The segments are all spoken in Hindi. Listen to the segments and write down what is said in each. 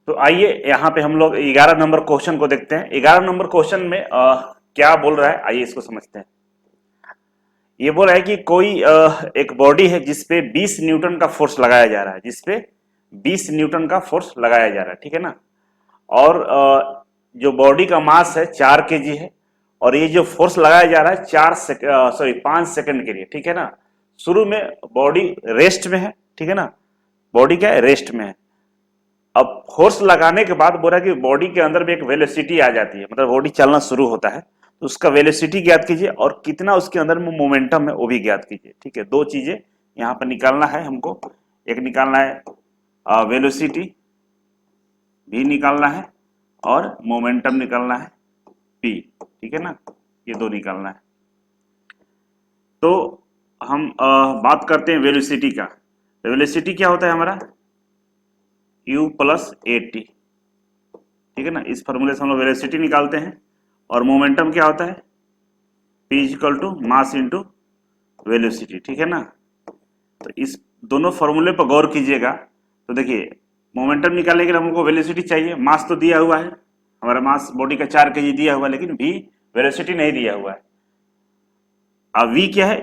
तो आइए यहाँ पे हम लोग 11 नंबर क्वेश्चन को देखते हैं। 11 नंबर क्वेश्चन में क्या बोल रहा है, आइए इसको समझते हैं। ये बोल रहा है कि कोई एक बॉडी है जिसपे 20 न्यूटन का फोर्स लगाया जा रहा है, जिसपे 20 न्यूटन का फोर्स लगाया जा रहा है, ठीक है ना। और जो बॉडी का मास है 4 kg है, और ये जो फोर्स लगाया जा रहा है 5 सेकंड के लिए, ठीक है ना। शुरू में बॉडी रेस्ट में है, ठीक है ना, बॉडी क्या है, रेस्ट में है। अब फोर्स लगाने के बाद बोला कि बॉडी के अंदर भी एक वेलोसिटी आ जाती है, मतलब बॉडी चलना शुरू होता है, तो उसका वेलोसिटी ज्ञात कीजिए और कितना उसके अंदर में मोमेंटम है वो भी ज्ञात कीजिए, ठीक है। दो चीजें यहाँ पर निकालना है हमको, एक निकालना है वेलोसिटी भी निकालना है और मोमेंटम निकालना है पी, ठीक है ना, ये दो निकालना है। तो हम बात करते हैं वेलोसिटी का। वेलोसिटी क्या होता है हमारा, u प्लस ए टी, ठीक है ना। इस फॉर्मूले से हम लोग वेलोसिटी निकालते हैं। और मोमेंटम क्या होता है, p equal to mass into velocity, ठीक है ना। तो इस दोनों फॉर्मूले पर गौर कीजिएगा। तो देखिए, मोमेंटम निकालने के लिए हमको वेलोसिटी चाहिए, मास तो दिया हुआ है, हमारा मास बॉडी का 4 kg दिया हुआ है, लेकिन v वेलोसिटी नहीं दिया हुआ है। अब v क्या है,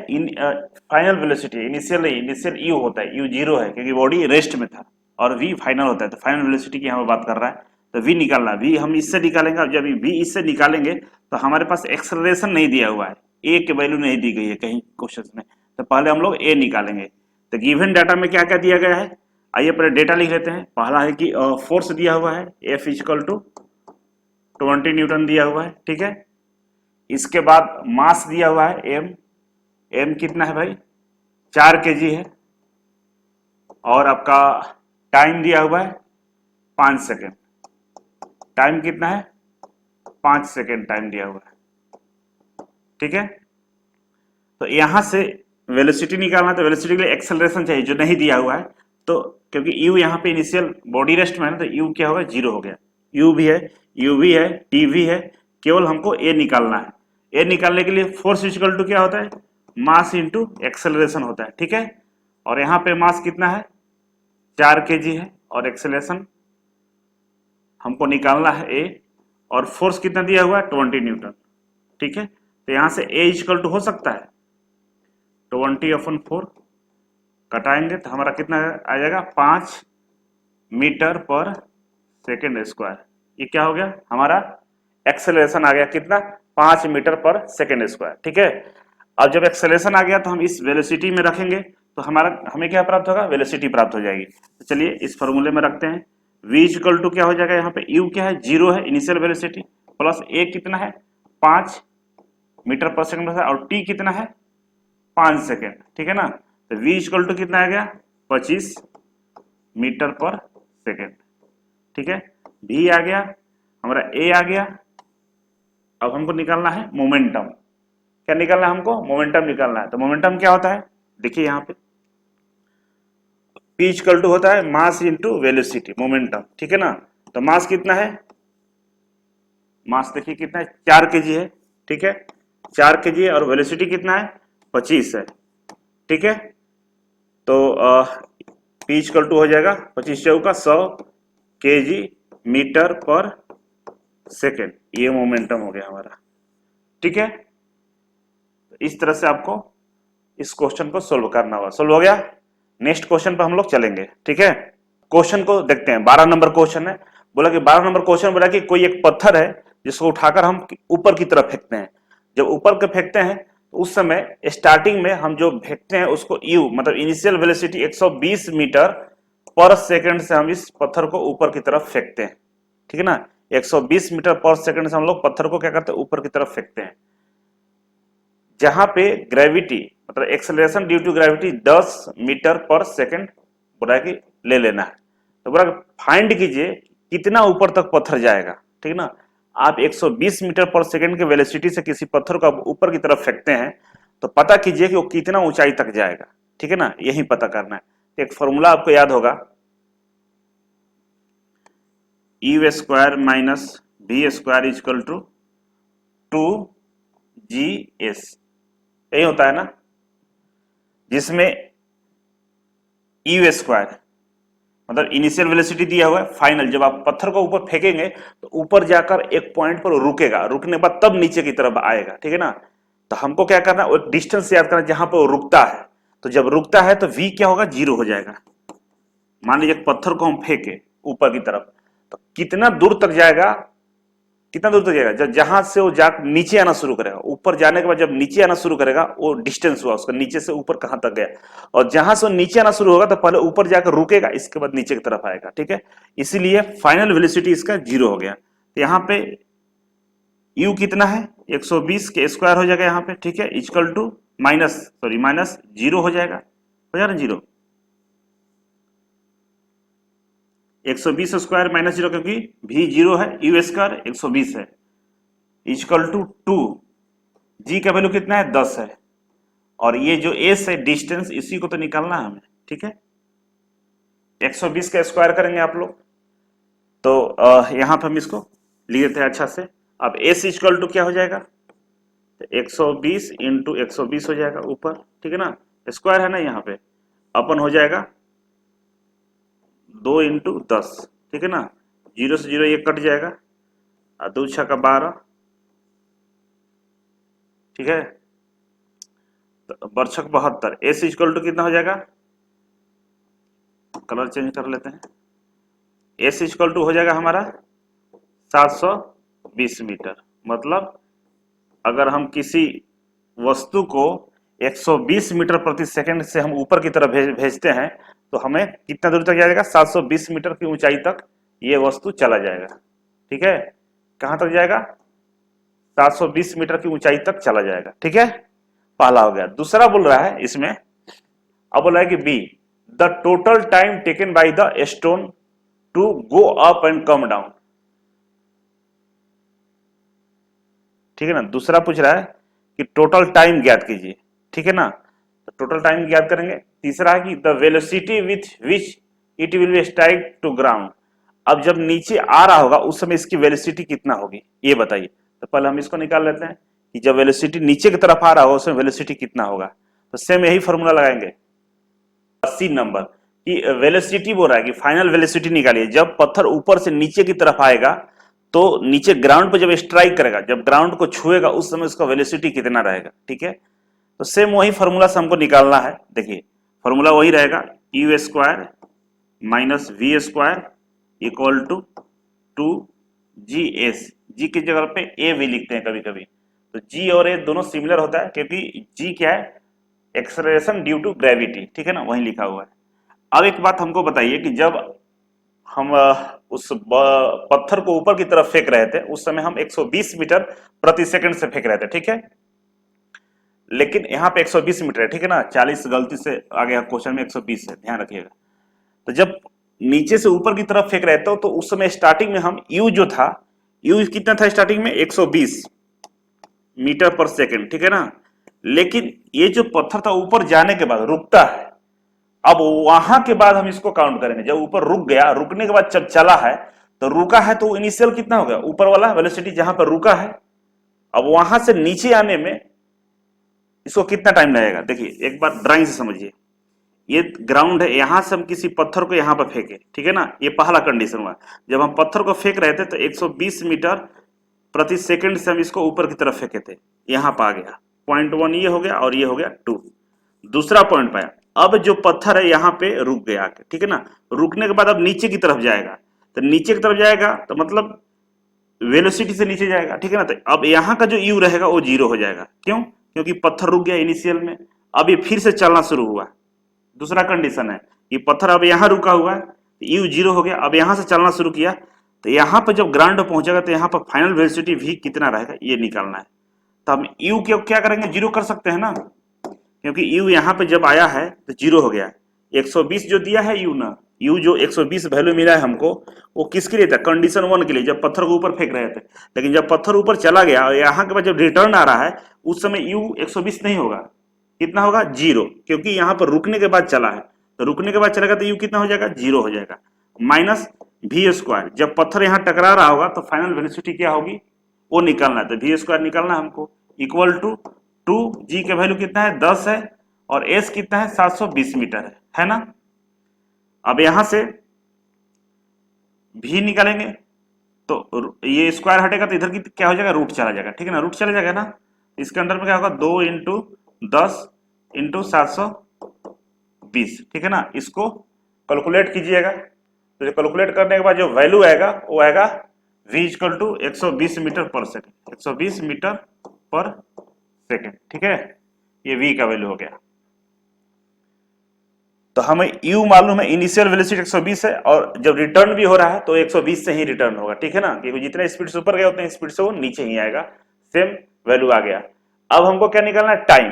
फाइनल वेलोसिटी, इनिशियल नहीं, इनिशियल u होता है, u 0 है क्योंकि बॉडी रेस्ट में था, और v फाइनल होता है, तो फाइनल वेलोसिटी की यहाँ पे बात कर रहा है। तो v निकालना, v हम इससे निकालेंगे। अब जब v इससे निकालेंगे तो हमारे पास एक्सेलरेशन नहीं दिया हुआ है, a की वैल्यू नहीं दी गई है कहीं क्वेश्चन में, तो पहले हम लोग a निकालेंगे। तो गिवन डाटा में क्या क्या दिया गया है, आइए पहले डेटा लिख लेते हैं। पहला है कि फोर्स दिया हुआ है F इक्वल टू 20 न्यूटन दिया हुआ है, ठीक है। इसके बाद मास दिया हुआ है m, m कितना है भाई, 4 kg है। और आपका टाइम दिया हुआ है 5 सेकेंड, टाइम कितना है, 5 सेकेंड टाइम दिया हुआ है, ठीक है। तो यहां से वेलोसिटी निकालना है, तो वेलोसिटी के लिए एक्सेलरेशन चाहिए जो नहीं दिया हुआ है। तो क्योंकि u यहाँ पे इनिशियल बॉडी रेस्ट में है ना, तो u क्या होगा, 0 हो गया। u भी है, u भी है, t भी है, केवल हमको a निकालना है। a निकालने के लिए फोर्स इक्वल टू क्या होता है, मास इंटू एक्सेलरेशन होता है, ठीक है। और यहाँ पे मास कितना है, 4 kg है, और एक्सेलरेशन हमको निकालना है a, और फोर्स कितना दिया हुआ है, 20 न्यूटन, ठीक है। तो यहां से a इक्वल टू हो सकता है 20/4, कटाएंगे तो हमारा कितना आ जाएगा, 5 मीटर पर सेकेंड स्क्वायर। ये क्या हो गया, हमारा एक्सेलरेशन आ गया कितना, 5 मीटर पर सेकेंड स्क्वायर, ठीक है। अब जब एक्सेलरेशन आ गया तो हम इस वेलोसिटी में रखेंगे, तो हमारा हमें क्या प्राप्त होगा, वेलोसिटी प्राप्त हो जाएगी। तो चलिए इस फॉर्मूले में रखते हैं। v इक्वल टू क्या हो जाएगा, यहाँ पे u क्या है, 0 है इनिशियल वेलोसिटी, प्लस a कितना है, 5 मीटर पर सेकेंड, और t कितना है, 5 सेकेंड, ठीक है ना। तो v इक्वल टू कितना आ गया, 25 मीटर पर सेकेंड, ठीक है। v आ गया, हमारा a आ गया। अब हमको निकालना है मोमेंटम। क्या निकालना है हमको, मोमेंटम निकालना है। तो मोमेंटम क्या होता है, देखिए यहाँ पे p इक्वल टू होता है मास इंटू वेलोसिटी, मोमेंटम, ठीक है ना। तो मास कितना है, मास देखिए कितना है, 4 kg है, ठीक है, 4 kg है, और वेलोसिटी कितना है, 25 है, ठीक है। तो p इक्वल टू हो जाएगा 25 चौका 100 kg मीटर पर सेकेंड, ये मोमेंटम हो गया हमारा, ठीक है। तो इस तरह से आपको इस क्वेश्चन को सोल्व करना होगा। सोल्व हो गया, नेक्स्ट क्वेश्चन पर हम लोग चलेंगे, ठीक है। क्वेश्चन को देखते हैं, 12 नंबर क्वेश्चन है। बोला कि 12 नंबर क्वेश्चन बोला कि कोई एक पत्थर है जिसको उठाकर हम ऊपर की तरफ फेंकते हैं। जब ऊपर के फेंकते हैं तो उस समय स्टार्टिंग में हम जो फेंकते हैं उसको यू, मतलब इनिशियल वेलोसिटी 120 मीटर पर सेकंड से हम इस पत्थर को ऊपर की तरफ फेंकते हैं, ठीक है ना। 120 मीटर पर सेकंड से हम लोग पत्थर को क्या करते हैं, ऊपर की तरफ फेंकते हैं। जहां पे ग्रेविटी, मतलब acceleration due to gravity 10 metre पर सेकंड बोला कि ले लेना है। तो बोला फाइंड कीजिए कितना ऊपर तक पत्थर जाएगा, ठीक है ना। आप 120 मीटर पर सेकंड के वेलोसिटी से किसी पत्थर को आप ऊपर की तरफ फेंकते हैं, तो पता कीजिए कि वो कितना ऊंचाई तक जाएगा, ठीक है ना, यही पता करना है। तो एक फॉर्मूला आपको याद होगा, u square minus b square equal to 2GS, यही होता है ना, जिसमें यू स्क्वायर मतलब इनिशियल वेलोसिटी दिया हुआ है, फाइनल जब आप पत्थर को ऊपर फेंकेंगे तो ऊपर जाकर एक पॉइंट पर रुकेगा, रुकने के बाद तब नीचे की तरफ आएगा, ठीक है ना। तो हमको क्या करना है, एक डिस्टेंस याद करना जहां पर वो रुकता है। तो जब रुकता है तो v क्या होगा, 0 हो जाएगा। मान लीजिए पत्थर को हम फेंके ऊपर की तरफ, तो कितना दूर तक जाएगा, कितना दूर तक जाएगा, जब जहां से वो जा नीचे आना शुरू करेगा, ऊपर जाने के बाद जब नीचे आना शुरू करेगा वो डिस्टेंस हुआ उसका, नीचे से ऊपर कहां तक गया। और जहां से वो नीचे आना शुरू होगा तो पहले ऊपर जाकर रुकेगा, इसके बाद नीचे की तरफ आएगा, ठीक है। इसीलिए फाइनल वेलोसिटी इसका 0 हो गया। तो यहाँ पे u कितना है, 120 के स्क्वायर हो जाएगा यहाँ पे, ठीक है, इक्वल टू माइनस 0 हो जाएगा, हो जाएगा ना 0। 120 स्क्वायर माइनस 0, क्योंकि v 0 है, u स्क्वायर 120 है, इक्वल टू 2, g का वैल्यू कितना है, 10 है। और ये जो s है डिस्टेंस, इसी को तो निकालना है हमें, ठीक है। 120 का स्क्वायर करेंगे आप लोग, तो यहां पर हम इसको लिख देते हैं अच्छा से। अब s इक्वल टू क्या हो जाएगा, तो 120 इंटू 120 हो जाएगा ऊपर, ठीक है ना, स्क्वायर है ना यहाँ पे, अपन हो जाएगा 2 इंटू 10, ठीक है ना, 0 से 0 ये कट जाएगा, और 2 छक्का 12, ठीक है। तो बरछक 72, एस इक्वल टू कितना हो जाएगा, कलर चेंज कर लेते हैं, एस इक्वल टू हो जाएगा हमारा 720 मीटर। मतलब अगर हम किसी वस्तु को 120 मीटर प्रति सेकंड से हम ऊपर की तरफ भेजते हैं तो हमें कितना दूर तक जाएगा, 720 मीटर की ऊंचाई तक ये वस्तु चला जाएगा, ठीक है। कहां तक जाएगा, 720 मीटर की ऊंचाई तक चला जाएगा, ठीक है। पहला हो गया। दूसरा बोल रहा है इसमें, अब बोल रहा है कि B the total time taken by the stone to go up and come down, ठीक है ना। दूसरा पूछ रहा है कि टोटल टाइम ज्ञात कीजिए, ठीक है ना, तो टोटल टाइम ज्ञात करेंगे। तीसरा है कि the velocity with which it will be strike to ground, अब जब नीचे आ रहा होगा उस समय इसकी वेलोसिटी कितना होगी, ये बताइए। तो पहले हम इसको निकाल लेते हैं कि जब वेलोसिटी नीचे की तरफ आ रहा होगा उसमें वेलोसिटी कितना होगा। तो सेम यही फॉर्मूला लगाएंगे, 80 नंबर की वेलोसिटी बोल रहा है कि फाइनल वेलोसिटी निकालिए जब पत्थर ऊपर से नीचे की तरफ आएगा, तो नीचे ग्राउंड पर जब स्ट्राइक करेगा, जब ग्राउंड को छुएगा उस समय उसका वेलोसिटी कितना रहेगा, ठीक है। तो सेम वही फॉर्मूला से हमको निकालना है। देखिए फॉर्मूला वही रहेगा, you square minus we square equal to 2GS, जी की जगह पे ए भी लिखते हैं कभी कभी, तो जी और ए दोनों सिमिलर होता है क्योंकि जी क्या है, एक्सेलरेशन ड्यू टू ग्रेविटी, ठीक है ना, वही लिखा हुआ है। अब एक बात हमको बताइए कि जब हम उस पत्थर को ऊपर की तरफ फेंक रहे थे उस समय हम 120 मीटर प्रति सेकंड से फेंक रहे थे, ठीक है। लेकिन यहाँ पे 120 मीटर है, ठीक है ना, 40 गलती से आ गया क्वेश्चन में, 120 है, ध्यान रखिएगा। तो जब नीचे से ऊपर की तरफ फेंक रहे थे तो उस समय स्टार्टिंग में हम यू जो था, यू कितना था स्टार्टिंग में, 120 मीटर पर सेकंड, ठीक है ना। लेकिन ये जो पत्थर था ऊपर जाने के बाद रुकता है, अब वहां के बाद हम इसको काउंट करेंगे, जब ऊपर रुक गया, रुकने के बाद जब चला है तो रुका है, तो इनिशियल कितना हो गया, ऊपर वाला वेलोसिटी जहां पर रुका है, अब वहां से नीचे आने में इसको कितना टाइम लगेगा। देखिए एक बार ड्राइंग से समझिए, ये ग्राउंड है, यहां से हम किसी पत्थर को यहां पर फेंके, ठीक है ना, ये पहला कंडीशन हुआ। जब हम पत्थर को फेंक रहे थे तो 120 मीटर प्रति सेकंड से हम इसको ऊपर की तरफ फेंके थे, यहां पर आ गया, पॉइंट 1 ये हो गया और ये हो गया 2, दूसरा पॉइंट पाया। अब जो पत्थर है यहाँ पे रुक गया, ठीक है ना, रुकने के बाद अब नीचे की तरफ जाएगा, तो नीचे की तरफ जाएगा तो मतलब वेलोसिटी से नीचे जाएगा, ठीक है ना। तो अब यहाँ का जो यू रहेगा वो 0 हो जाएगा, क्यों, क्योंकि पत्थर रुक गया इनिशियल में, अब ये फिर से चलना शुरू हुआ। दूसरा कंडीशन है कि पत्थर अब यहाँ रुका हुआ है, यू 0 हो गया, अब यहाँ से चलना शुरू किया, तो यहाँ पर जब ग्राउंड पहुंचेगा तो यहाँ पर फाइनल वेलोसिटी भी कितना रहेगा ये निकालना है। तो हम यू क्या करेंगे, 0 कर सकते हैं ना, क्योंकि यू यहाँ पे जब आया है तो 0 हो गया। 120 जो दिया है यू ना, यू जो 120 वैल्यू मिला है हमको, वो किसके लिए था, कंडीशन 1 के लिए, जब पत्थर को ऊपर फेंक रहे थे। लेकिन जब पत्थर ऊपर चला गया और यहाँ के बाद जब रिटर्न आ रहा है उस समय यू 120 नहीं होगा, कितना होगा, 0, क्योंकि यहाँ पर रुकने के बाद चला है, तो रुकने के बाद चलेगा तो यू कितना हो जाएगा, 0 हो जाएगा, माइनस वी स्क्वायर, जब पत्थर यहाँ टकरा रहा होगा तो फाइनल वेलोसिटी क्या होगी वो निकालना है, तो वी स्क्वायर निकालना है हमको, इक्वल टू 2G का वैल्यू कितना है, 10 है, और S कितना है, 720 मीटर है ना। अब यहां से भी निकालेंगे तो ये स्क्वायर हटेगा तो इधर की क्या हो जाएगा, रूट चला जाएगा, ठीक है ना, रूट चला जाएगा ना। इसके अंदर में क्या होगा, 2 इंटू 10 इंटू 720, ठीक है ना। इसको कैलकुलेट कीजिएगा, तो जो कैलकुलेट करने के बाद जो वैल्यू आएगा वो आएगा v equal to 120 metre per second, 120 metre per second, ठीक है। ये v का वैल्यू हो गया। तो हमें u मालूम है, इनिशियल वेलोसिटी 120 है, और जब रिटर्न भी हो रहा है तो 120 से ही रिटर्न होगा, ठीक है ना, क्योंकि जितने स्पीड से ऊपर गया उतने स्पीड से वो नीचे ही आएगा। सेम वैल्यू आ गया। अब हमको क्या निकालना है, टाइम,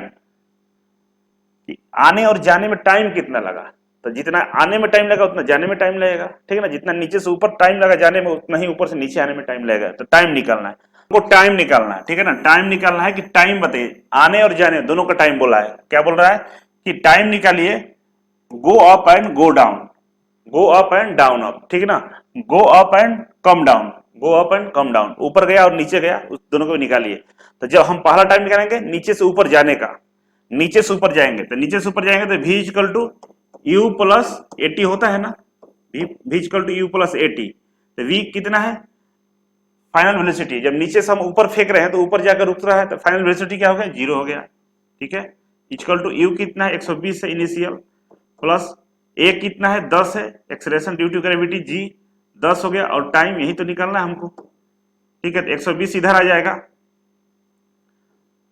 कि आने और जाने में टाइम कितना लगा। तो जितना आने में टाइम लगा उतना जाने में टाइम लगेगा, ठीक है ना। जितना नीचे से ऊपर टाइम लगा जाने में उतना ही ऊपर से नीचे आने में टाइम लगेगा। तो टाइम निकालना है, वो टाइम निकालना है, ठीक है ना। टाइम निकालना है कि टाइम बताइए, आने और जाने दोनों का टाइम बोला है। क्या बोल रहा है कि टाइम निकालिए, गो up and go down, go up and down up, ठीक है ना, गो up and come down, go up and come down, ऊपर गया और नीचे गया, उस दोनों को निकालिए। तो जब हम पहला टाइम निकालेंगे नीचे से ऊपर जाने का, नीचे से ऊपर जाएंगे, तो नीचे से ऊपर जाएंगे तो v equal to u plus 80 होता है ना, v equal to u plus 80। तो v कितना है, फाइनल वेलोसिटी। जब नीचे से हम ऊपर फेंक रहे हैं तो ऊपर जाकर रुक रहा है, तो फाइनल वेलोसिटी क्या हो गया, 0 हो गया, ठीक है। इक्वल टू यू कितना है, 120 है इनिशियल, प्लस ए कितना है, 10 है, acceleration due to gravity G 10 हो गया, और टाइम यही तो निकालना है हमको, ठीक है। तो 120 इधर आ जाएगा,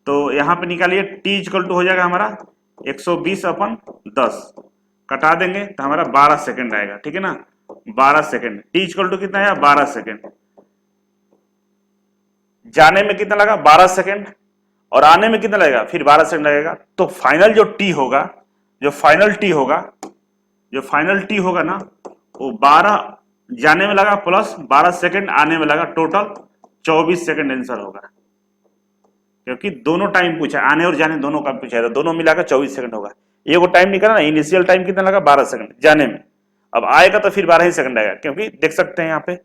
तो यहां पे निकालिए, टी इक्वल टू हो जाएगा हमारा 120 अपन 10, कटा देंगे तो हमारा 12 सेकंड आएगा, ठीक है ना, 12 सेकंड। टी इक्वल टू कितना है, 12 सेकंड। जाने में कितना लगा, 12 सेकंड, और आने में कितना लगेगा, फिर 12 सेकंड लगेगा। तो फाइनल जो टी होगा, जो फाइनल टी होगा, जो फाइनल टी होगा ना, वो 12 जाने में लगा प्लस 12 सेकंड आने में लगा, टोटल 24 सेकंड आंसर होगा, क्योंकि दोनों टाइम पूछा, आने और जाने दोनों का पूछा है, दोनों मिलाकर 24 सेकंड होगा। ये वो टाइम निकला ना, इनिशियल टाइम कितना लगा, 12 सेकंड जाने में, अब आएगा तो फिर 12 ही सेकंड आएगा, क्योंकि देख सकते हैं यहाँ पे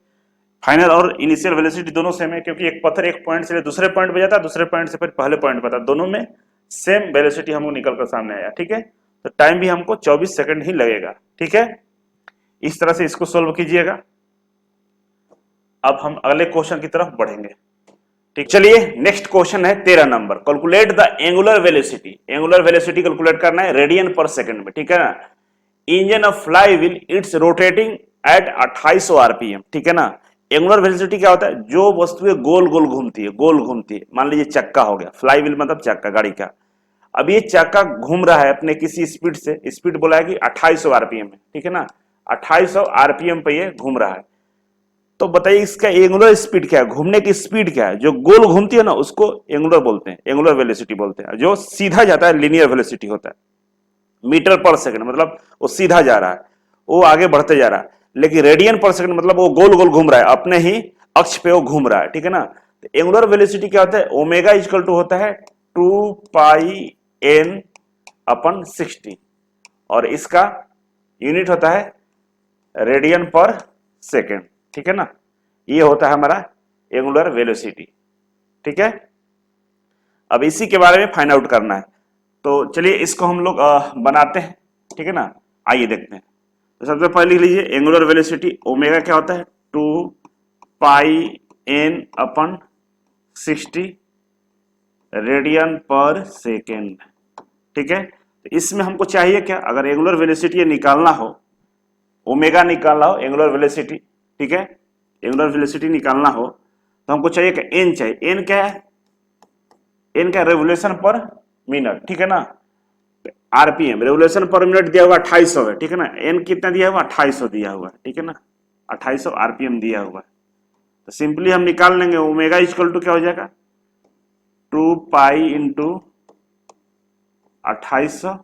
फाइनल और इनिशियल वेलोसिटी दोनों सेम है, क्योंकि एक पत्थर एक पॉइंट से दूसरे पॉइंट पे जाता है, दूसरे पॉइंट से फिर पहले पॉइंट पे आता है, दोनों में सेम वेलोसिटी हमको निकल कर सामने आया, ठीक है। तो टाइम भी हमको 24 सेकंड ही लगेगा, ठीक है। इस तरह से इसको सोल्व कीजिएगा। अब हम अगले क्वेश्चन की तरफ बढ़ेंगे, ठीक। चलिए नेक्स्ट क्वेश्चन है 13 number, calculate the angular velocity. Angular velocity calculate करना है रेडियन पर सेकंड में, ठीक है ना। Engine of fly wheel it's rotating at 2800 RPM, ठीक है ना। एंगुलर वेलोसिटी क्या होता है, जो वस्तुएं गोल गोल घूमती है, गोल घूमती है, मान लीजिए चक्का हो गया, फ्लाई व्हील मतलब चक्का गाड़ी का। अब ये चक्का घूम रहा है अपने किसी स्पीड से, स्पीड बोला है कि 2800 आरपीएम है, ठीक है ना, 2800 आरपीएम पे ये घूम रहा है। तो बताइए इसका एंगुलर स्पीड क्या है, घूमने की स्पीड क्या है। जो गोल घूमती है ना उसको एंगुलर बोलते हैं, एंगुलर वेलोसिटी बोलते हैं। जो सीधा जाता है लीनियर वेलोसिटी होता है। मीटर पर सेकंड मतलब वो सीधा जा रहा है, वो आगे बढ़ते जा रहा है। लेकिन रेडियन पर सेकंड मतलब वो गोल गोल घूम रहा है, अपने ही अक्ष पे वो घूम रहा है, ठीक है ना। तो एंगुलर वेलोसिटी क्या होता है, ओमेगा इक्वल टू होता है 2 पाई एन अपन 60, और इसका यूनिट होता है रेडियन पर सेकेंड, ठीक है ना। ये होता है हमारा एंगुलर वेलोसिटी, ठीक है। अब इसी के बारे में फाइंड आउट करना है, तो चलिए इसको हम लोग बनाते हैं, ठीक है ना। आइए देखते हैं। तो सबसे पहले लिख लीजिए एंगुलर वेलोसिटी, ओमेगा क्या होता है, 2 पाई एन अपन 60 रेडियन पर सेकेंड, ठीक है। तो इसमें हमको चाहिए क्या, अगर एंगुलर वेलोसिटी निकालना हो, ओमेगा निकालना हो, एंगुलर वेलोसिटी, ठीक है, एंगुलर वेलोसिटी निकालना हो तो हमको चाहिए क्या, एन चाहिए। एन क्या है, एन क्या, रेवोल्यूशन पर मिनट, ठीक है ना। आरपीएम रेवोल्यूशन पर मिनट दिया हुआ 2800 है, ठीक है ना। एन कितना दिया हुआ, 2800 दिया हुआ है, ठीक है ना, 2800 आरपीएम दिया हुआ है। तो सिंपली हम निकाल लेंगे, ओमेगा इक्वल टू क्या हो जाएगा, 2 पाई इंटू 2800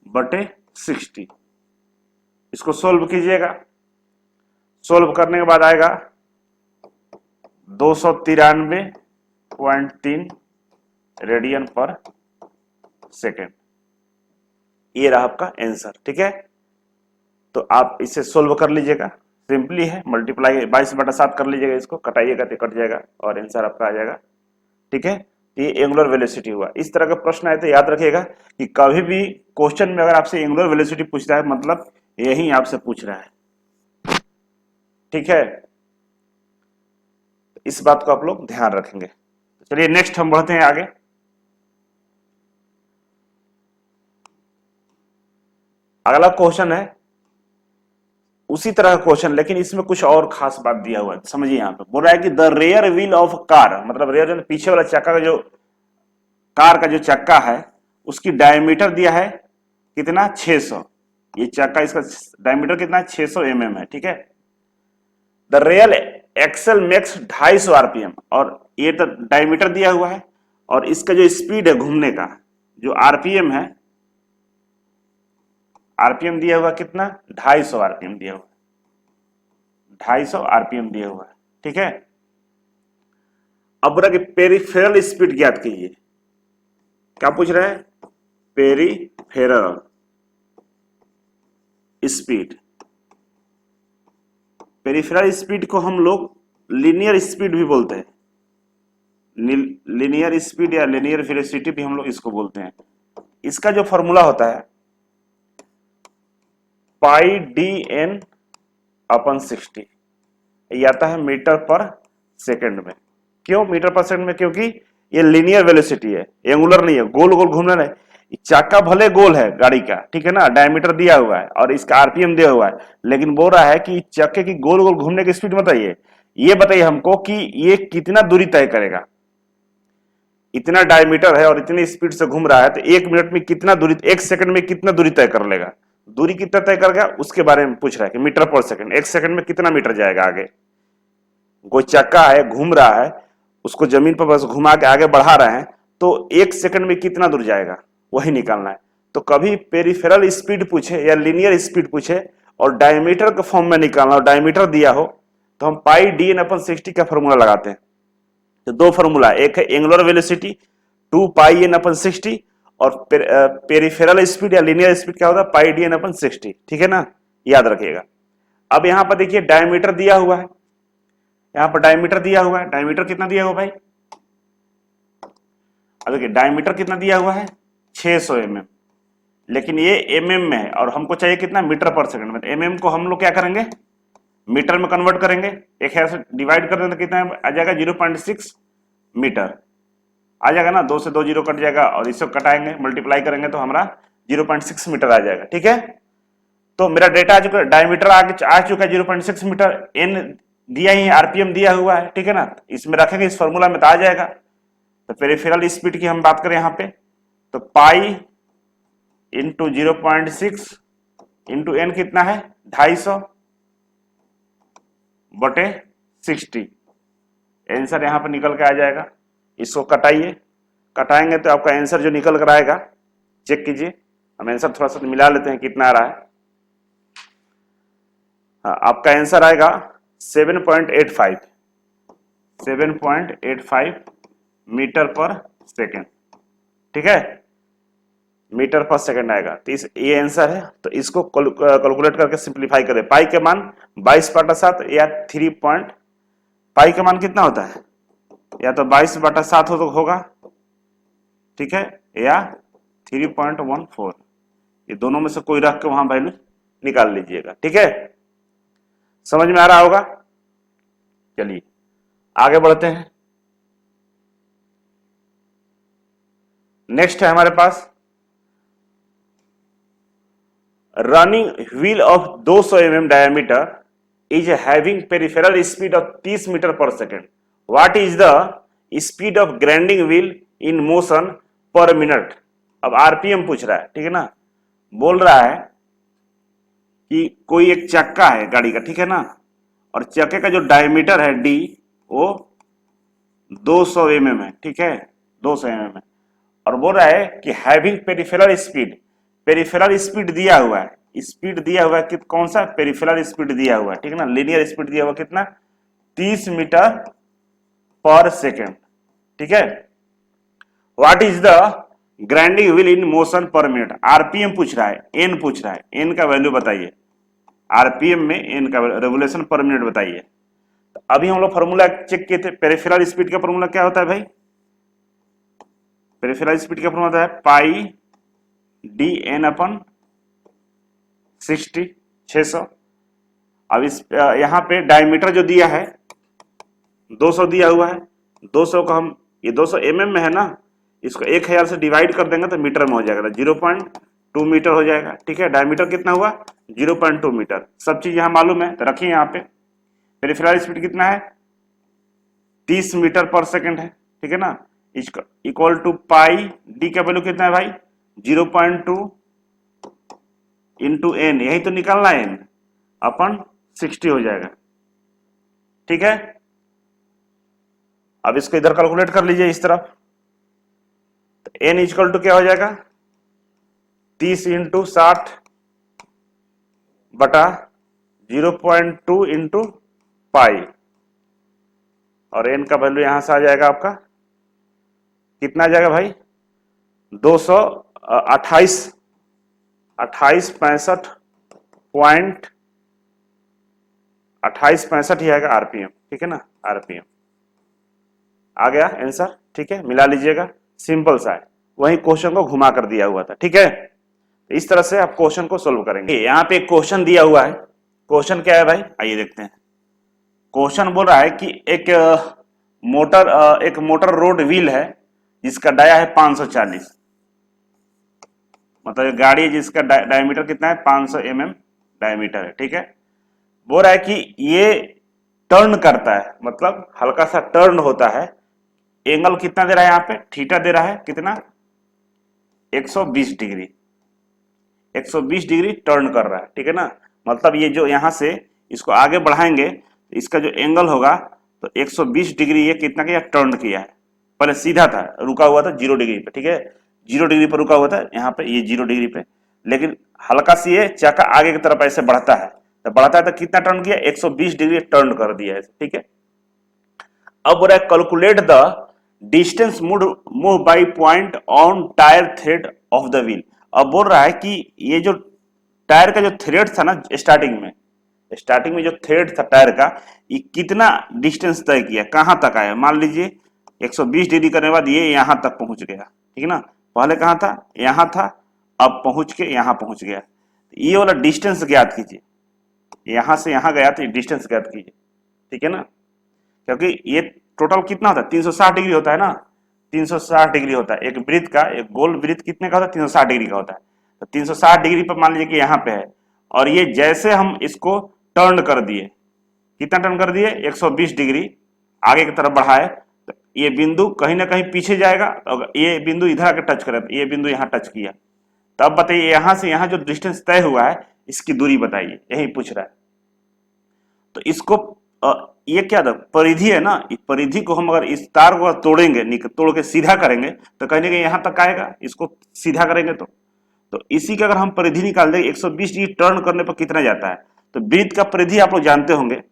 बटे 60। इसको सोल्व कीजिएगा, सोल्व करने के बाद आएगा 293.3 रेडियन पर सेकेंड। ये रहा आपका आंसर, ठीक है। तो आप इसे सोल्व कर लीजिएगा, सिंपली है, मल्टीप्लाई 22/7 कर लीजिएगा, इसको कटाइएगा तो कट जाएगा और आंसर आपका आ जाएगा, ठीक है। ये एंगुलर वेलोसिटी हुआ। इस तरह का प्रश्न आए तो याद रखिएगा कि कभी भी क्वेश्चन में अगर आपसे एंगुलर वेलोसिटी पूछता है मतलब यही आपसे पूछ रहा है। ठीक है, इस बात को आप लोग ध्यान रखेंगे। चलिए नेक्स्ट हम बढ़ते हैं आगे। अगला क्वेश्चन है उसी तरह का क्वेश्चन, लेकिन इसमें कुछ और खास बात दिया हुआ है, समझिए। यहां पे बोल रहा है कि the rear wheel of car, मतलब रेयर पीछे वाला चक्का का जो कार का जो चक्का है उसकी डायमीटर दिया है कितना, 600। ये चक्का इसका डायमीटर कितना है, 600 mm है, ठीक है। The real axle max 250 RPM, और ये तो डायमीटर दिया हुआ है, और इसका जो स्पीड है घूमने का, जो आरपीएम है, आरपीएम दिया हुआ कितना, 250 आरपीएम दिया हुआ, 250 आरपीएम दिया हुआ है, ठीक है। अब बोला कि पेरिफेरल स्पीड ज्ञात कीजिए। क्या पूछ रहा है, पेरिफेरल स्पीड। पेरिफेरल स्पीड को हम लोग लीनियर स्पीड भी बोलते हैं, लीनियर स्पीड या लीनियर वेलोसिटी भी हम लोग इसको बोलते हैं। इसका जो फॉर्मूला होता है पाई डी एन अपन 60, ये आता है मीटर पर सेकंड में। क्यों मीटर पर सेकंड में, क्योंकि ये लीनियर वेलोसिटी है, एंगुलर नहीं है, गोल गोल घूमना नहीं। चाका भले गोल है गाड़ी का, ठीक है ना, डायमीटर दिया हुआ है और इसका आरपीएम दिया हुआ है, लेकिन बोल रहा है कि चक्के की गोल गोल घूमने की स्पीड बताइए। ये बताइए हमको कि ये कितना दूरी तय करेगा। इतना डायमीटर है और इतनी स्पीड से घूम रहा है, तो 1 मिनट में कितना दूरी, 1 सेकंड में कितना दूरी तय कर लेगा। दूरी कितना तय करेगा उसके बारे में पूछ रहा है कि मीटर पर सेकंड, 1 सेकंड में कितना मीटर जाएगा आगे। कोई चक्का है घूम रहा है, उसको जमीन पर बस घुमा के आगे बढ़ा रहे हैं, तो 1 सेकंड में कितना दूर जाएगा वही निकालना है। तो कभी पेरिफेरल स्पीड पूछे या लीनियर स्पीड पूछे और डायमीटर के फॉर्म में निकालना, और डायमीटर दिया हो, तो हम पाई डी एन अपन 60 का फॉर्मूला लगाते हैं। तो दो फॉर्मूला, एक है एंगुलर वेलोसिटी 2 पाई एन अपन 60, और पेरिफेरल स्पीड या लीनियर स्पीड क्या होता है, पाई डी एन अपन 60, ठीक है ना, याद रखिएगा। अब यहां पर देखिए डायमीटर दिया हुआ है, यहां पर डायमीटर दिया हुआ है, डायमीटर कितना दिया हुआ भाई, अब देखिए डायमीटर कितना दिया हुआ है 600 mm, लेकिन ये mm में है और हमको चाहिए कितना, मीटर पर सेकंड में। mm को हम लोग क्या करेंगे, मीटर में कन्वर्ट करेंगे, एक है डिवाइड कर दें तो कितना आ जाएगा, 0.6 मीटर आ जाएगा ना, 2 से 2 जीरो कट जाएगा और इसको कटाएंगे, मल्टीप्लाई करेंगे तो हमारा 0.6 मीटर आ जाएगा, ठीक है। तो मेरा डेटा आ चुका है, डायमीटर आ चुका है 0.6 मीटर, एन दिया ही, आरपीएम दिया हुआ है, ठीक है ना, इसमें रखेंगे इस फॉर्मूला में तो आ जाएगा। तो पेरिफेरल स्पीड की हम बात करें यहाँ पे, तो पाई इंटू 0.6 इंटू एन कितना है 250 बटे 60, आंसर यहाँ पे निकल के आ जाएगा। इसको कटाइए, कटाएंगे तो आपका आंसर जो निकल कर आएगा, चेक कीजिए, हम आंसर थोड़ा सा मिला लेते हैं कितना आ रहा है। हाँ, आपका आंसर आएगा 7.85 मीटर पर सेकेंड, ठीक है, मीटर पर सेकेंड आएगा। तो ये आंसर है, तो इसको कैलकुलेट करके सिंप्लीफाई करें। पाई के मान 22/7 या 3 पॉइंट, पाई का मान कितना होता है, या तो 22/7 होगा, ठीक है, या 3.14, ये दोनों में से कोई रख के वहां वैल्यू निकाल लीजिएगा, ठीक है, समझ में आ रहा होगा। चलिए आगे बढ़ते हैं। नेक्स्ट है हमारे पास running wheel of 200 mm diameter is having peripheral speed of 30 metre per second, what is the speed of grinding wheel in motion per minute. अब आरपीएम पूछ रहा है, ठीक है ना, बोल रहा है कि कोई एक चक्का है गाड़ी का, ठीक है ना, और चक्के का जो डायमीटर है डी वो 200 mm है, ठीक है, 200 mm है, और बोल रहा है कि having peripheral speed, peripheral speed दिया हुआ है, स्पीड दिया हुआ है कि कौन सा, पेरिफेरल स्पीड दिया हुआ है, ठीक है ना, लीनियर स्पीड दिया हुआ कितना, 30 मीटर पर सेकेंड, ठीक है। What is the grinding wheel in motion per minute, RPM पूछ रहा है, एन पूछ रहा है, एन का वैल्यू बताइए, आरपीएम में एन का रेवोल्यूशन पर मिनट बताइए। तो अभी हम लोग फॉर्मूला चेक किए थे, पेरिफेरल स्पीड का फॉर्मूला क्या होता है भाई, पेरिफेरल स्पीड का फॉर्मूला होता है पाई डी एन अपन 60 600, अब इस यहाँ पे डायमीटर जो दिया है 200 दिया हुआ है, 200 को हम, ये 200 में है ना, इसको 1000 से डिवाइड कर देंगे तो मीटर में हो जाएगा, 0.2 मीटर हो जाएगा। ठीक है, डायमीटर कितना हुआ 0.2 मीटर। सब चीज यहाँ मालूम है तो रखिए यहाँ पे। पेरिफेरल स्पीड कितना है 30 मीटर पर सेकंड है। ठीक है ना, इक्वल टू पाई डी का वैल्यू कितना है भाई 0.2 इंटू एन, यही तो निकालना है, एन अपन 60 हो जाएगा। ठीक है, अब इसको इधर कैलकुलेट कर लीजिए इस तरफ, तो एन इक्वल टू क्या हो जाएगा 30 इंटू 60 बटा 0.2 इंटू पाई, और एन का वैल्यू यहां से आ जाएगा आपका कितना आ जाएगा भाई 228 2865 ही आएगा आरपीएम। ठीक है ना, आरपीएम आ गया आंसर। ठीक है, मिला लीजिएगा, सिंपल सा है, वही क्वेश्चन को घुमा कर दिया हुआ था। ठीक है, तो इस तरह से आप क्वेश्चन को सोल्व करेंगे। यहाँ पे एक क्वेश्चन दिया हुआ है, क्वेश्चन क्या है भाई आइए देखते हैं। क्वेश्चन बोल रहा है कि एक मोटर रोड व्हील है जिसका डाया है 540, मतलब एक गाड़ी है जिसका डायमीटर कितना है 500 डायमीटर है। ठीक है, बोल रहा है कि ये टर्न करता है, मतलब हल्का सा टर्न होता है, एंगल कितना दे रहा है यहाँ पे थीटा दे रहा है कितना 120 डिग्री, 120 डिग्री टर्न कर रहा है। ठीक है ना, मतलब ये जो यहां से इसको आगे बढ़ाएंगे तो इसका जो एंगल होगा तो 120 डिग्री ये कितना किया टर्न किया है। पहले सीधा था, रुका हुआ था 0 डिग्री पे। ठीक है, 0 डिग्री पर रुका हुआ था यहाँ पे, ये 0 डिग्री पे, लेकिन हल्का सी ये चक्का आगे की तरफ ऐसे बढ़ता है, तो बढ़ता है तो कितना टर्न किया 120 डिग्री टर्न कर दिया है। ठीक है, अब बोल रहा है calculate the distance move by point on tyre thread of the wheel. अब बोल रहा है कि ये जो टायर का जो थ्रेड था ना स्टार्टिंग में जो थ्रेड था टायर का, ये कितना डिस्टेंस तय किया, कहां तक आया। मान लीजिए 120 डिग्री करने के बाद ये यहां तक पहुंच गया। ठीक है ना, पहले कहां था यहां था, अब पहुंच के यहां पहुंच गया। ये वाला डिस्टेंस ज्ञात कीजिए, यहां से यहां गया तो डिस्टेंस ज्ञात कीजिए। ठीक है ना, क्योंकि ये टोटल कितना होता है 360 डिग्री होता है ना, 360 डिग्री होता है। एक वृत्त का, एक गोल वृत्त कितने का होता है 360 डिग्री का होता है। तो 360 डिग्री पर मान लीजिए कि यहाँ पे है, और ये जैसे हम इसको टर्न कर दिए, कितना टर्न कर दिए 120 डिग्री आगे की तरफ बढ़ाए, तो ये बिंदु कहीं ना कहीं पीछे जाएगा, तो ये बिंदु इधर आके टच करे, ये बिंदु यहाँ टच किया, तब बताइए यहाँ से यहाँ जो डिस्टेंस तय हुआ है इसकी दूरी बताइए, यही पूछ रहा है। तो इसको ये क्या था परिधि है ना, इस परिधि को हम अगर इस तार को तोड़ेंगे, तोड़ के सीधा करेंगे तो कहीं ना कहीं यहां तक आएगा, इसको सीधा करेंगे तो इसी का अगर हम परिधि निकाल देंगे 120 डिग्री टर्न करने पर कितना जाता है, तो वृत्त का परिधि आप लोग जानते होंगे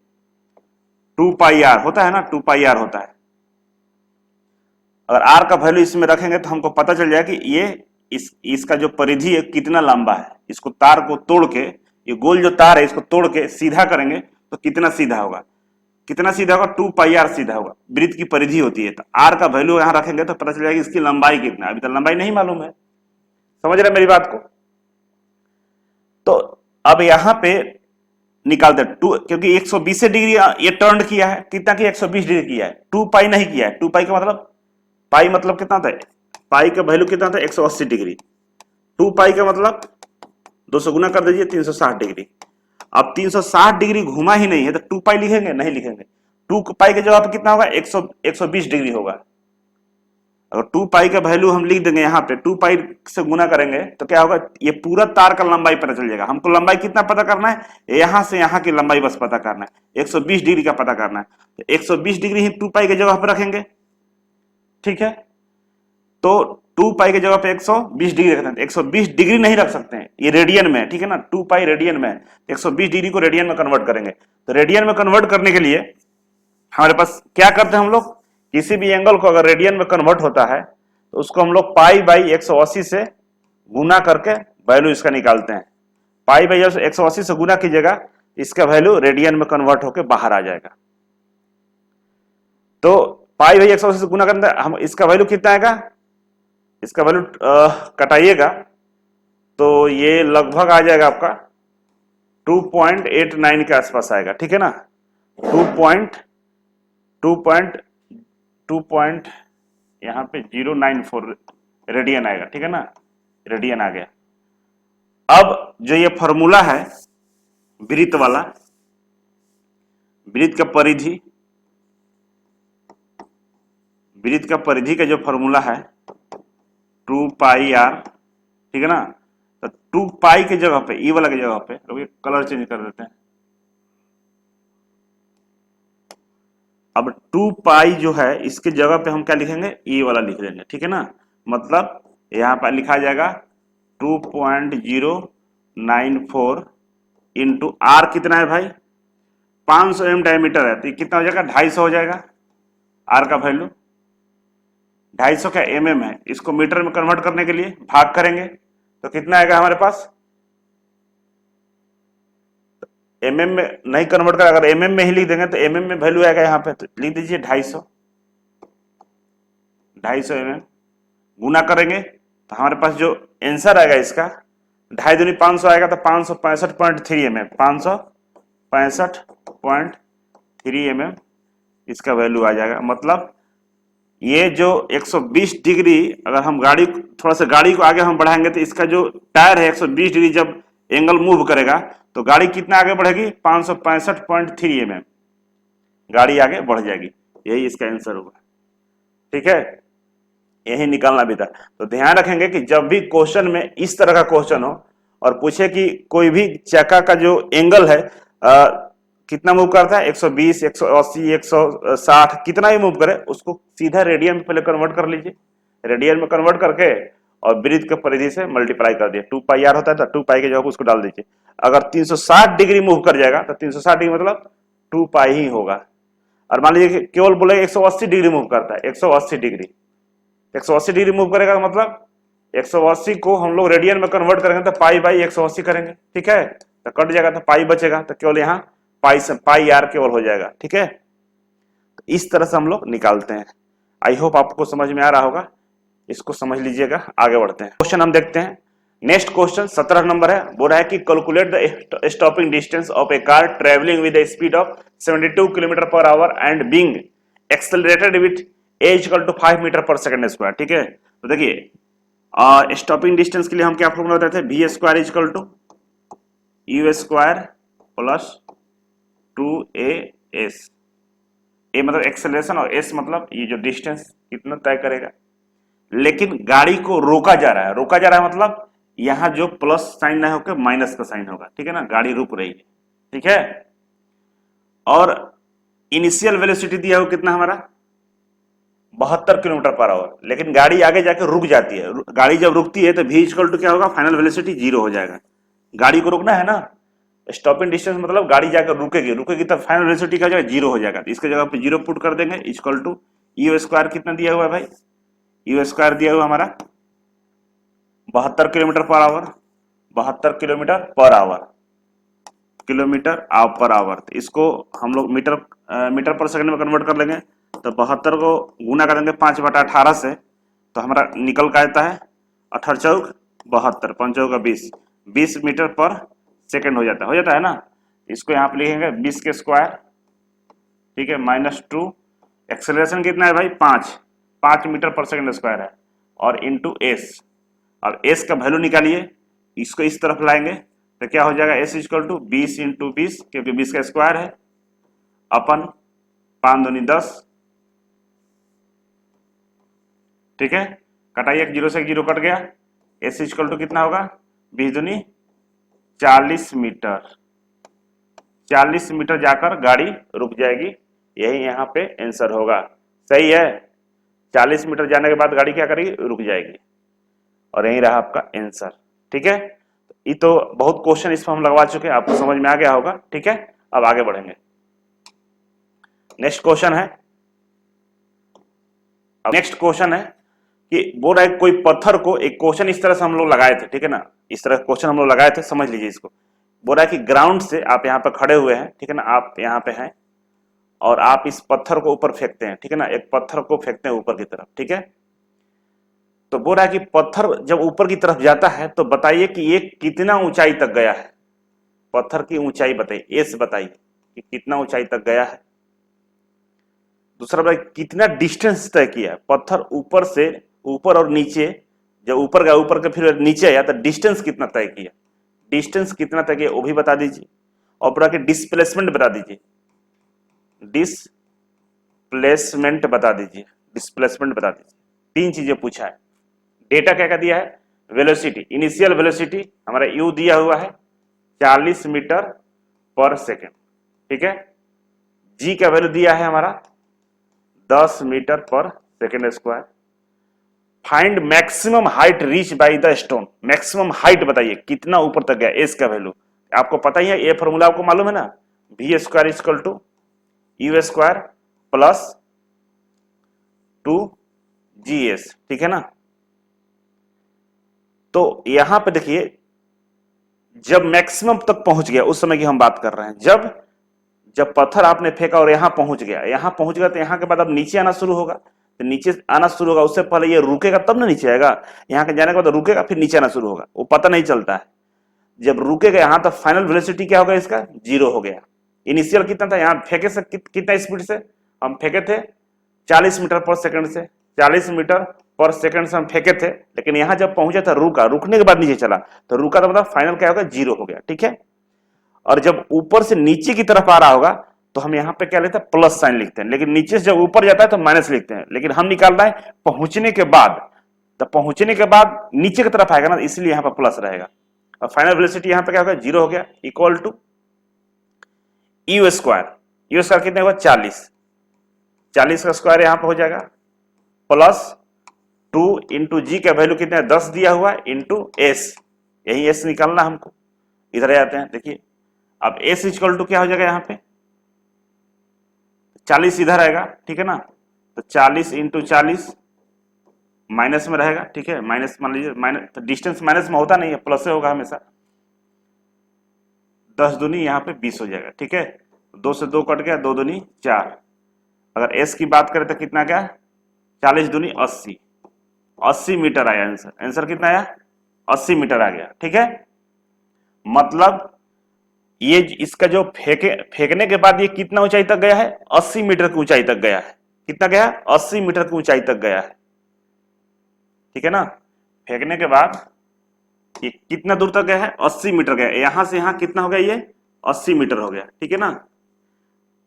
2 पाई आर होता है ना, 2 पाई आर होता है। अगर आर का वैल्यू इसमें रखेंगे तो हमको पता चल जाएगा कि ये इसका जो परिधि है कितना लंबा है। इसको तार को तोड़ के, ये गोल जो तार है इसको तोड़ के सीधा करेंगे तो कितना सीधा होगा, कितना सीधा होगा 2 पाई आर सीधा होगा, वृत्त की परिधि होती है। तो आर का वैल्यू यहां रखेंगे तो पता चल जाएगा इसकी लंबाई कितना है, अभी तो लंबाई नहीं मालूम है, समझ रहे मेरी बात को। तो अब यहां पे निकालते टू, क्योंकि 120 डिग्री ये टर्न किया है, कितना किया 120 डिग्री किया है, 2 पाई नहीं किया है। 2 पाई का मतलब, पाई मतलब कितना था, पाई का वैल्यू कितना था 180 डिग्री, 2 पाई का मतलब 200 गुना कर दीजिए 360 डिग्री। अब 360 डिग्री घुमा ही नहीं है तो 2 पाई लिखेंगे, नहीं लिखेंगे। 2 पाई के जवाब कितना होगा 120 डिग्री होगा। अगर 2 पाई का वैल्यू हम लिख देंगे यहाँ पे, 2 पाई से गुना करेंगे तो क्या होगा, ये पूरा तार का लंबाई पता चल जाएगा। हमको लंबाई कितना पता करना है, यहां से यहां की लंबाई बस पता करना है, 120 डिग्री का पता करना है। तो 120 डिग्री ही 2 पाई के जगह पर रखेंगे। ठीक है, तो 2 पाई के जगह पे 120 डिग्री रखते हैं, 120 डिग्री नहीं रख सकते हैं, ये रेडियन में है। ठीक है ना, 2 पाई रेडियन में है, 120 डिग्री को रेडियन में कन्वर्ट करेंगे। तो रेडियन में कन्वर्ट करने के लिए हमारे पास क्या करते हैं हम लोग, किसी भी एंगल को अगर रेडियन में कन्वर्ट होता है तो उसको हम लोग पाई बाई 180 से गुना करके वैल्यू इसका निकालते हैं। पाई बाई 180 से गुना कीजिएगा, इसका वैल्यू रेडियन में कन्वर्ट होकर बाहर आ जाएगा। तो पाई बाई 180 से गुना करते हम, इसका वैल्यू कितना आएगा, इसका वैल्यू कटाइएगा तो ये लगभग आ जाएगा आपका 2.89 के आसपास आएगा, ठीक है ना। 2 पॉइंट यहाँ पे 094 रेडियन आएगा, ठीक है ना, रेडियन आ गया। अब जो ये फॉर्मूला है वृत्त वाला, वृत्त का परिधि, वृत्त का परिधि का जो फॉर्मूला है 2πr, ठीक है ना। तो 2π के जगह पे, ई वाला की जगह पे, कलर चेंज कर देते हैं। अब 2π जो है इसके जगह पे हम क्या लिखेंगे, ई वाला लिख देंगे, ठीक है ना। मतलब यहाँ पर लिखा जाएगा 2.094 इंटू आर कितना है भाई, 500 एम डायमीटर है, तो कितना हो जाएगा, 250 हो जाएगा। आर का वैल्यू 250 क्या एमएम है, इसको मीटर में कन्वर्ट करने के लिए भाग करेंगे तो कितना आएगा हमारे पास, एमएम में नहीं कन्वर्ट कर, अगर एमएम में ही लिख देंगे तो एमएम में वैल्यू आएगा यहाँ पे, तो लिख दीजिए 250 एमएम। गुना करेंगे तो हमारे पास जो आंसर आएगा इसका 2.5 दूनी 500 आएगा, तो 565.3 एमएम, 565.3 एमएम इसका वैल्यू आ जाएगा। मतलब ये जो 120 डिग्री, अगर हम गाड़ी थोड़ा सा गाड़ी को आगे हम बढ़ाएंगे तो इसका जो टायर है 120 डिग्री जब एंगल मूव करेगा तो गाड़ी कितना आगे बढ़ेगी, 565.3 एमएम गाड़ी आगे बढ़ जाएगी। यही इसका आंसर होगा, ठीक है, यही निकालना भी था। तो ध्यान रखेंगे कि जब भी क्वेश्चन में इस तरह का क्वेश्चन हो और पूछे कि कोई भी चक्का का जो एंगल है कितना मूव करता है, 120, 180, 160, कितना ही मूव करे, उसको सीधा रेडियन में पहले कन्वर्ट कर लीजिए, रेडियन में कन्वर्ट करके और वृत्त के परिधि से मल्टीप्लाई कर दिए। 2πr होता है तो 2π के जगह उसको डाल दीजिए। अगर 360 डिग्री मूव कर जाएगा तो 360 डिग्री मतलब 2π ही होगा। और मान लीजिए केवल बोले 180 डिग्री मूव करता है, 180 डिग्री, 180 डिग्री मूव करेगा मतलब 180 को हम लोग रेडियन में कन्वर्ट करेंगे तो पाई बाई 180 करेंगे, ठीक है, तो कट जाएगा तो पाई बचेगा, तो केवल यहाँ पाई से पाई आर केवल हो जाएगा, ठीक है। तो इस तरह से हम लोग निकालते हैं। आई होप आपको समझ में आ रहा होगा, इसको समझ लीजिएगा। आगे बढ़ते हैं, क्वेश्चन हम देखते हैं। नेक्स्ट क्वेश्चन 17 नंबर है, बोल रहा है कि calculate the stopping distance of a car travelling with a speed of 72 kilometre per hour and being accelerated with a equal to 5 metre पर सेकंड स्क्वायर, ठीक है। तो देखिए स्टॉपिंग डिस्टेंस के लिए हम क्या फॉर्मूला बताते थे, v square equal to u square plus 2as, a मतलब एक्सेलरेशन और एस मतलब ये जो डिस्टेंस कितना तय करेगा। लेकिन गाड़ी को रोका जा रहा है, रोका जा रहा है मतलब यहां जो प्लस साइन ना होकर माइनस का साइन होगा, ठीक है ना, गाड़ी रुक रही है, ठीक है। और इनिशियल वेलोसिटी दिया हो कितना हमारा 72 किलोमीटर पर आवर, लेकिन गाड़ी आगे जाके रुक जाती है। गाड़ी जब रुकती है तो v इक्वल टू क्या होगा, फाइनल वेलोसिटी 0 हो जाएगा। गाड़ी को रोकना है ना, स्टॉपिंग डिस्टेंस मतलब गाड़ी जाकर रुकेगी, रुकेगी तब फाइनल वेलोसिटी क्या हो जाएगा, 0 हो जाएगा। तो इसके जगह पे 0 पुट कर देंगे, इक्वल टू यू स्क्वायर कितना दिया हुआ है भाई, यू स्क्वायर दिया हुआ हमारा 72 kilometre per our, 72 kilometre per our, kilometre per our. तो इसको हम लोग मीटर पर सेकंड में कन्वर्ट कर लेंगे, तो 72 को गुना करेंगे 5/18 से, तो हमारा निकल का आता है 18 चौक 72, 5 चौक 20, 20 मीटर पर सेकंड हो जाता है ना। इसको यहाँ पे लिखेंगे 20 के स्क्वायर, ठीक है, -2, एक्सेलरेशन कितना है भाई 5 मीटर पर सेकंड स्क्वायर है, और इंटू एस। अब एस का वैल्यू निकालिए, इसको इस तरफ लाएंगे तो क्या हो जाएगा, एस इक्वल टू 20 इंटू 20, क्योंकि 20 का स्क्वायर है, अपन 5 दूनी 10, ठीक है, कटाइए 0 से 0 कट गया, एस इक्वल टू कितना होगा, 20 दूनी 40 मीटर, 40 मीटर जाकर गाड़ी रुक जाएगी। यही यहाँ पे आंसर होगा, सही है। 40 मीटर जाने के बाद गाड़ी क्या करेगी, रुक जाएगी, और यही रहा आपका आंसर, ठीक है। ये तो बहुत क्वेश्चन इस पर हम लगवा चुके हैं, आपको समझ में आ गया होगा, ठीक है। अब आगे बढ़ेंगे, नेक्स्ट क्वेश्चन है। नेक्स्ट क्वेश्चन है कि बोल रहा है कोई पत्थर को, एक क्वेश्चन इस तरह से हम लोग लगाए थे, ठीक है ना, इस तरह क्वेश्चन हम लोग लगाए थे, समझ लीजिए इसको। बोल रहा है कि ग्राउंड से आप यहाँ पे खड़े हुए हैं, ठीक है ना, आप यहाँ पे हैं और आप इस पत्थर को ऊपर फेंकते हैं, ठीक है ना, एक पत्थर को फेंकते हैं ऊपर की तरफ, ठीक है। तो बोल रहा है कि पत्थर जब ऊपर की तरफ जाता है तो बताइए कि ये कितना ऊंचाई तक गया है। पत्थर की ऊंचाई बताइए, एस बताइए कि कितना ऊंचाई तक गया है। दूसरा बताइए कितना डिस्टेंस तय किया है, पत्थर ऊपर से, ऊपर और नीचे, जब ऊपर गया ऊपर के फिर नीचे आया तो डिस्टेंस कितना तय किया, डिस्टेंस कितना तय किया वो भी बता दीजिए। और पूरा के डिस्प्लेसमेंट बता दीजिए, डिस्प्लेसमेंट बता दीजिए, डिस्प्लेसमेंट बता दीजिए। तीन चीजें पूछा है। डेटा क्या क्या दिया है, वेलोसिटी, इनिशियल वेलोसिटी हमारा यू दिया हुआ है 40 मीटर पर सेकेंड, ठीक है। जी का वैल्यू दिया है हमारा 10 metre per second square. Find maximum height reach by the stone, maximum height बताइए कितना ऊपर तक गया, एस का वैल्यू आपको पता ही है, ये फॉर्मूला आपको मालूम है ना, v square equal to u square plus 2GS, ठीक है ना। तो यहां पे देखिए जब मैक्सिमम तक पहुंच गया उस समय की हम बात कर रहे हैं, जब जब पत्थर आपने फेंका और यहां पहुंच गया, यहां पहुंच गया तो यहां के बाद अब नीचे आना शुरू होगा, तो नीचे आना शुरू होगा उससे पहले ये रुकेगा तब ना नीचे आएगा, यहां के जाने के बाद रुकेगा फिर नीचे आना शुरू होगा, वो पता नहीं चलता है। जब रुकेगा यहां तो फाइनल वेलोसिटी क्या होगा इसका, 0 हो गया। इनिशियल कितना था, यहां फेंके से कितना स्पीड से हम फेंके थे, 40 मीटर पर सेकंड से, 40 मीटर पर सेकंड से हम फेंके थे, लेकिन यहां जब पहुंचा था रुका, रुकने के बाद नीचे चला, तो रुका तो मतलब फाइनल क्या होगा, 0 हो गया, ठीक है। और जब ऊपर से नीचे की तरफ आ रहा होगा तो हम यहां पे क्या लेते हैं, प्लस साइन लिखते हैं, लेकिन नीचे से जब ऊपर जाता है तो माइनस लिखते हैं, लेकिन हम निकाल रहे हैं पहुंचने के बाद, तो पहुंचने के बाद नीचे की तरफ आएगा ना, इसलिए यहां पर प्लस रहेगा। और फाइनल वेलोसिटी यहां पे क्या होगा, 0 हो गया, equal to u square, u square कितने हुआ 40, 40 का स्क्वायर यहां पर हो जाएगा प्लस 2 इंटू जी का वैल्यू कितना है 10 दिया हुआ इंटू एस, यही एस निकालना हमको। इधर आते हैं देखिए, अब एस इक्वल टू क्या हो जाएगा, यहाँ पे 40 इधर आएगा, ठीक है ना, तो 40 इंटू 40 माइनस में रहेगा, ठीक है, माइनस मान लीजिए, माइनस तो डिस्टेंस माइनस में होता नहीं है, प्लस से होगा हमेशा, 10 दूनी यहाँ पे 20 हो जाएगा, ठीक है, 2 से 2 कट गया, 2 दूनी 4। अगर एस की बात करें तो कितना क्या, 40 दूनी 80, 80 मीटर आया आंसर, आंसर कितना आया 80 मीटर आ गया, ठीक है। मतलब ये इसका जो फेंकने के बाद ये कितना ऊंचाई तक गया है, 80 मीटर की ऊंचाई तक गया है, कितना गया, 80 मीटर की ऊंचाई तक गया है, ठीक है ना। फेंकने के बाद ये कितना दूर तक गया है, 80 मीटर गया, यहां से यहां कितना हो गया, ये 80 मीटर हो गया, ठीक है ना।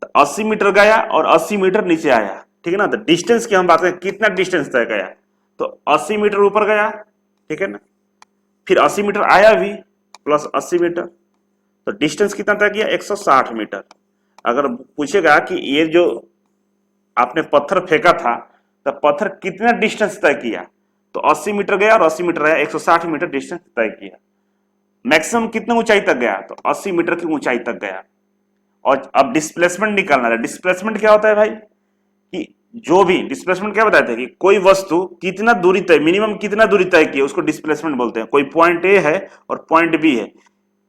तो 80 मीटर गया और 80 मीटर नीचे आया, ठीक है ना। तो डिस्टेंस की हम बात करें कितना डिस्टेंस तय गया, तो 80 मीटर ऊपर गया, ठीक है ना, फिर 80 मीटर आया भी प्लस 80 मीटर, तो डिस्टेंस कितना तय किया 160 मीटर। अगर पूछेगा कि ये जो आपने पत्थर फेंका था तो पत्थर कितना डिस्टेंस तय किया, तो 80 मीटर गया और 80 मीटर आया, 160 मीटर डिस्टेंस तय किया। मैक्सिमम कितने ऊंचाई तक गया, तो 80 मीटर की ऊंचाई तक गया। और अब डिस्प्लेसमेंट निकालना है। डिस्प्लेसमेंट क्या होता है भाई, कि जो भी डिस्प्लेसमेंट क्या बताते हैं कि कोई वस्तु कितना दूरी तय, मिनिमम कितना दूरी तय की उसको डिस्प्लेसमेंट बोलते हैं। कोई पॉइंट ए है और पॉइंट बी है,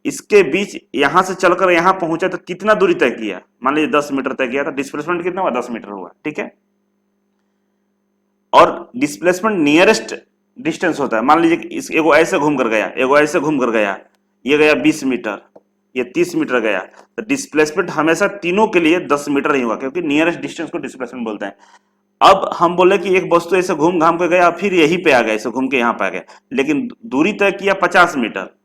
इसके बीच यहां से चलकर यहां पहुंचा तो कितना दूरी तय किया, मान लीजिए 10 मीटर तय किया, तो डिस्प्लेसमेंट कितना हुआ 10 मीटर हुआ, ठीक है। और डिस्प्लेसमेंट नियरेस्ट डिस्टेंस होता है, मान लीजिए एगो ऐसे घूम कर गया, एगो ऐसे घूम कर गया, ये गया 20 मीटर, ये 30 मीटर गया, तो डिस्प्लेसमेंट हमेशा तीनों के लिए 10 मीटर ही होगा, क्योंकि नियरेस्ट डिस्टेंस को डिस्प्लेसमेंट बोलते हैं। अब हम बोले कि एक वस्तु ऐसे घूम घाम के गया फिर यहीं पे आ गया, ऐसे घूम के यहाँ पे आ गया, लेकिन दूरी तय किया 50 मीटर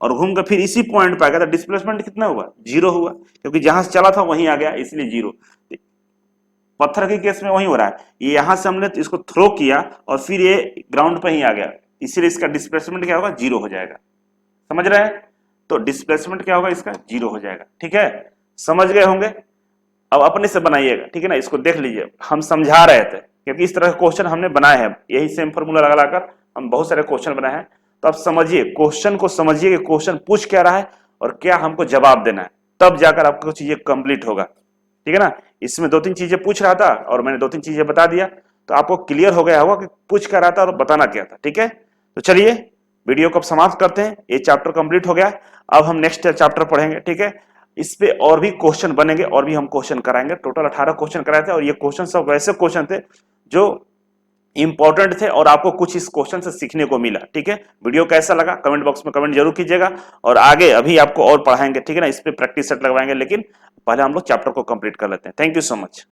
और घूम के फिर इसी पॉइंट पे आ गया, तो डिस्प्लेसमेंट कितना हुआ 0 हुआ, क्योंकि जहां से चला था वहीं आ गया, इसलिए 0। पत्थर के केस में वही हो रहा है, ये यहां से हमने इसको थ्रो किया और फिर ये ग्राउंड पे ही आ गया, इसीलिए इसका डिस्प्लेसमेंट क्या होगा 0 हो जाएगा। समझ रहे हैं, तो डिस्प्लेसमेंट क्या होगा इसका 0 हो जाएगा, ठीक है, समझ गए होंगे। अब अपने से बनाइएगा, ठीक है ना, इसको देख लीजिए, हम समझा रहे थे क्योंकि इस तरह के क्वेश्चन हमने बनाए हैं, यही सेम फॉर्मूला लगा लाकर हम बहुत सारे क्वेश्चन बनाए हैं। तो आप समझिए, क्वेश्चन को समझिए कि क्वेश्चन पूछ क्या रहा है और क्या हमको जवाब देना है, तब जाकर आपको चीजें कंप्लीट होगा, ठीक है ना। इसमें 2-3 चीजें पूछ रहा था और मैंने 2-3 चीजें बता दिया, तो आपको क्लियर हो गया होगा कि पूछ क्या रहा था और बताना क्या था, ठीक है। तो चलिए वीडियो को समाप्त करते हैं, ये चैप्टर कंप्लीट हो गया। अब हम नेक्स्ट चैप्टर पढ़ेंगे, ठीक है। इस पे और भी क्वेश्चन बनेंगे और भी हम क्वेश्चन कराएंगे। टोटल 18 क्वेश्चन कराए थे और ये क्वेश्चन सब वैसे क्वेश्चन थे जो इंपॉर्टेंट थे और आपको कुछ इस क्वेश्चन से सीखने को मिला। ठीक है, वीडियो कैसा लगा कमेंट बॉक्स में कमेंट जरूर कीजिएगा, और आगे अभी आपको और पढ़ाएंगे। ठीक है ना, इस पे प्रैक्टिस सेट लगवाएंगे, लेकिन पहले हम लोग चैप्टर को कंप्लीट कर लेते हैं। Thank you so much.